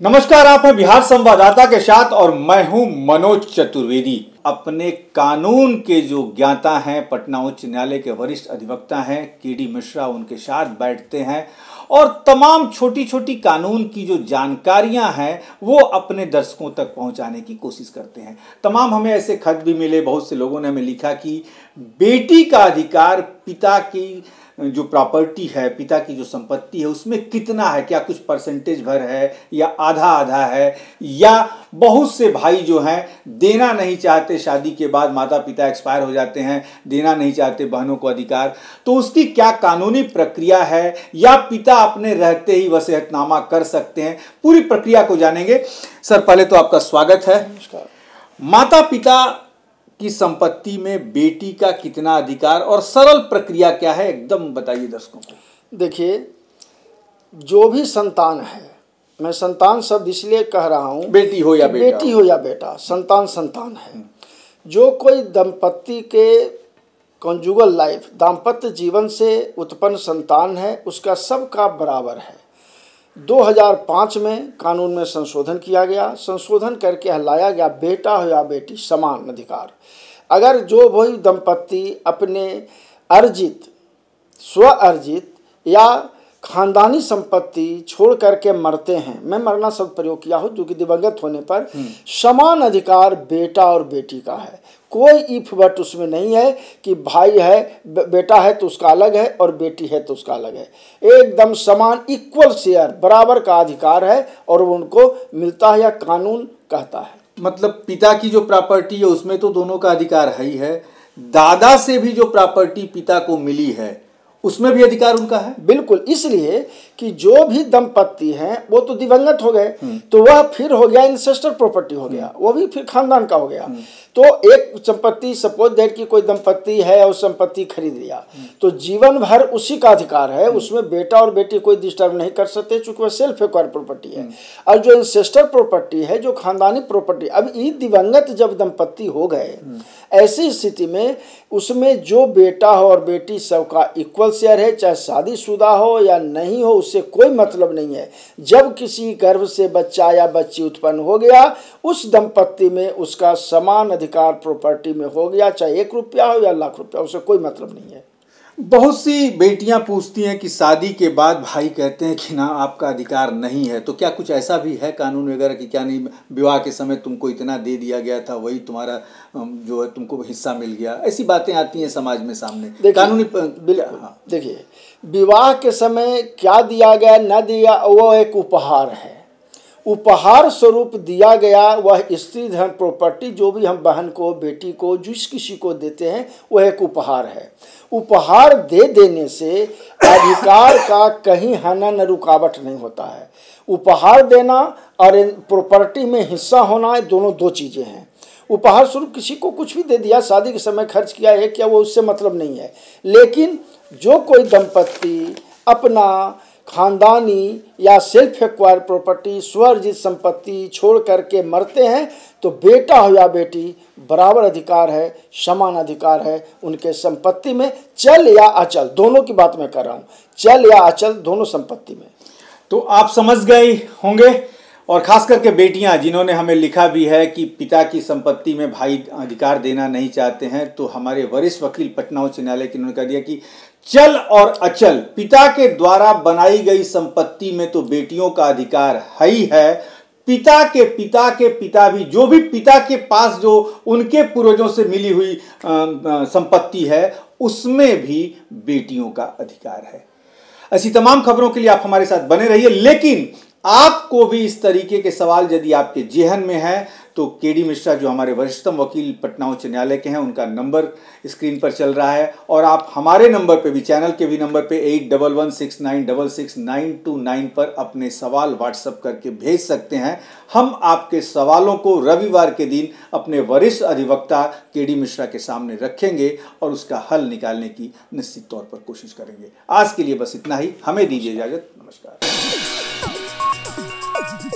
नमस्कार, आप हैं बिहार संवाददाता के साथ और मैं हूं मनोज चतुर्वेदी। अपने कानून के जो ज्ञाता हैं, पटना उच्च न्यायालय के वरिष्ठ अधिवक्ता हैं केडी मिश्रा, उनके साथ बैठते हैं और तमाम छोटी छोटी कानून की जो जानकारियां हैं वो अपने दर्शकों तक पहुंचाने की कोशिश करते हैं। तमाम हमें ऐसे खत भी मिले, बहुत से लोगों ने हमें लिखा कि बेटी का अधिकार, पिता की जो प्रॉपर्टी है, पिता की जो संपत्ति है उसमें कितना है, क्या कुछ परसेंटेज भर है या आधा आधा है, या बहुत से भाई जो हैं देना नहीं चाहते, शादी के बाद माता पिता एक्सपायर हो जाते हैं, देना नहीं चाहते बहनों को अधिकार, तो उसकी क्या कानूनी प्रक्रिया है, या पिता अपने रहते ही वसीयतनामा कर सकते हैं, पूरी प्रक्रिया को जानेंगे। सर, पहले तो आपका स्वागत है। नमस्कार। माता पिता की संपत्ति में बेटी का कितना अधिकार और सरल प्रक्रिया क्या है, एकदम बताइए दर्शकों को। देखिए, जो भी संतान है, मैं संतान शब्द इसलिए कह रहा हूँ, बेटी हो या बेटा, बेटी हो या बेटा, संतान संतान है। जो कोई दंपत्ति के कॉन्जुगल लाइफ, दाम्पत्य जीवन से उत्पन्न संतान है, उसका सबका बराबर है। 2005 में कानून में संशोधन किया गया। संशोधन करके लाया गया बेटा हो या बेटी समान अधिकार। अगर जो वही दंपत्ति अपने अर्जित, स्व अर्जित या खानदानी संपत्ति छोड़ करके मरते हैं, मैं मरना शब्द प्रयोग किया हो, जो कि दिवंगत होने पर समान अधिकार बेटा और बेटी का है। कोई इफ बट उसमें नहीं है कि भाई है, बेटा है तो उसका अलग है और बेटी है तो उसका अलग है। एकदम समान, इक्वल शेयर, बराबर का अधिकार है और वो उनको मिलता है या कानून कहता है। मतलब पिता की जो प्रॉपर्टी है उसमें तो दोनों का अधिकार है ही है, दादा से भी जो प्रॉपर्टी पिता को मिली है उसमें भी अधिकार उनका है। बिल्कुल, इसलिए कि जो भी दंपत्ति हैं वो तो दिवंगत हो गए, तो वह फिर हो गया इंसेस्टर प्रॉपर्टी हो गया, वो भी फिर खानदान का हो गया। तो एक संपत्ति, सपोज दैट कि कोई दंपत्ति है और संपत्ति खरीद लिया, तो जीवन भर उसी का अधिकार है, उसमें बेटा और बेटी कोई डिस्टर्ब नहीं कर सकते, चूंकि वह सेल्फ एक्वायर्ड प्रॉपर्टी है। और जो इंसेस्टर प्रॉपर्टी है, जो खानदानी प्रॉपर्टी, अब ये दिवंगत जब दंपत्ति हो गए, ऐसी स्थिति में उसमें जो बेटा हो और बेटी सबका इक्वल शेयर है, चाहे शादीशुदा हो या नहीं हो, उससे कोई मतलब नहीं है। जब किसी गर्भ से बच्चा या बच्ची उत्पन्न हो गया, उस दंपत्ति में उसका समान अधिकार प्रॉपर्टी में हो गया, चाहे 1 रुपया हो या लाख रुपया, उससे कोई मतलब नहीं है। बहुत सी बेटियां पूछती हैं कि शादी के बाद भाई कहते हैं कि ना आपका अधिकार नहीं है, तो क्या कुछ ऐसा भी है कानून वगैरह कि क्या नहीं, विवाह के समय तुमको इतना दे दिया गया था, वही तुम्हारा जो है तुमको हिस्सा मिल गया, ऐसी बातें आती हैं समाज में सामने कानूनी। बिल्कुल। हाँ। देखिए, विवाह के समय क्या दिया गया न दिया, वो एक उपहार है। उपहार स्वरूप दिया गया वह स्त्री धन प्रॉपर्टी, जो भी हम बहन को, बेटी को, जिस किसी को देते हैं, वह एक उपहार है। उपहार दे देने से अधिकार का कहीं हनन रुकावट नहीं होता है। उपहार देना और प्रॉपर्टी में हिस्सा होना, दोनों दो चीज़ें हैं। उपहार स्वरूप किसी को कुछ भी दे दिया, शादी के समय खर्च किया है क्या, वो उससे मतलब नहीं है। लेकिन जो कोई दंपत्ति अपना खानदानी या सेल्फ एक्वायर्ड प्रॉपर्टी, स्वअर्जित संपत्ति छोड़ करके मरते हैं, तो बेटा हो या बेटी बराबर अधिकार है, समान अधिकार है उनके संपत्ति में, चल या अचल, दोनों की बात मैं कर रहा हूँ, चल या अचल दोनों संपत्ति में। तो आप समझ गए होंगे, और खास करके बेटियां जिन्होंने हमें लिखा भी है कि पिता की संपत्ति में भाई अधिकार देना नहीं चाहते हैं, तो हमारे वरिष्ठ वकील पटना उच्च न्यायालय की उन्होंने कह दिया कि चल और अचल पिता के द्वारा बनाई गई संपत्ति में तो बेटियों का अधिकार है ही है, पिता के पिता भी, जो भी पिता के पास जो उनके पूर्वजों से मिली हुई संपत्ति है उसमें भी बेटियों का अधिकार है। ऐसी तमाम खबरों के लिए आप हमारे साथ बने रहिए, लेकिन आपको भी इस तरीके के सवाल यदि आपके जेहन में है तो केडी मिश्रा जो हमारे वरिष्ठतम वकील पटना उच्च न्यायालय के हैं, उनका नंबर स्क्रीन पर चल रहा है, और आप हमारे नंबर पे भी, चैनल के भी नंबर पे 8116966929 पर अपने सवाल व्हाट्सएप करके भेज सकते हैं। हम आपके सवालों को रविवार के दिन अपने वरिष्ठ अधिवक्ता केडी मिश्रा के सामने रखेंगे और उसका हल निकालने की निश्चित तौर पर कोशिश करेंगे। आज के लिए बस इतना ही, हमें दीजिए इजाजत। नमस्कार।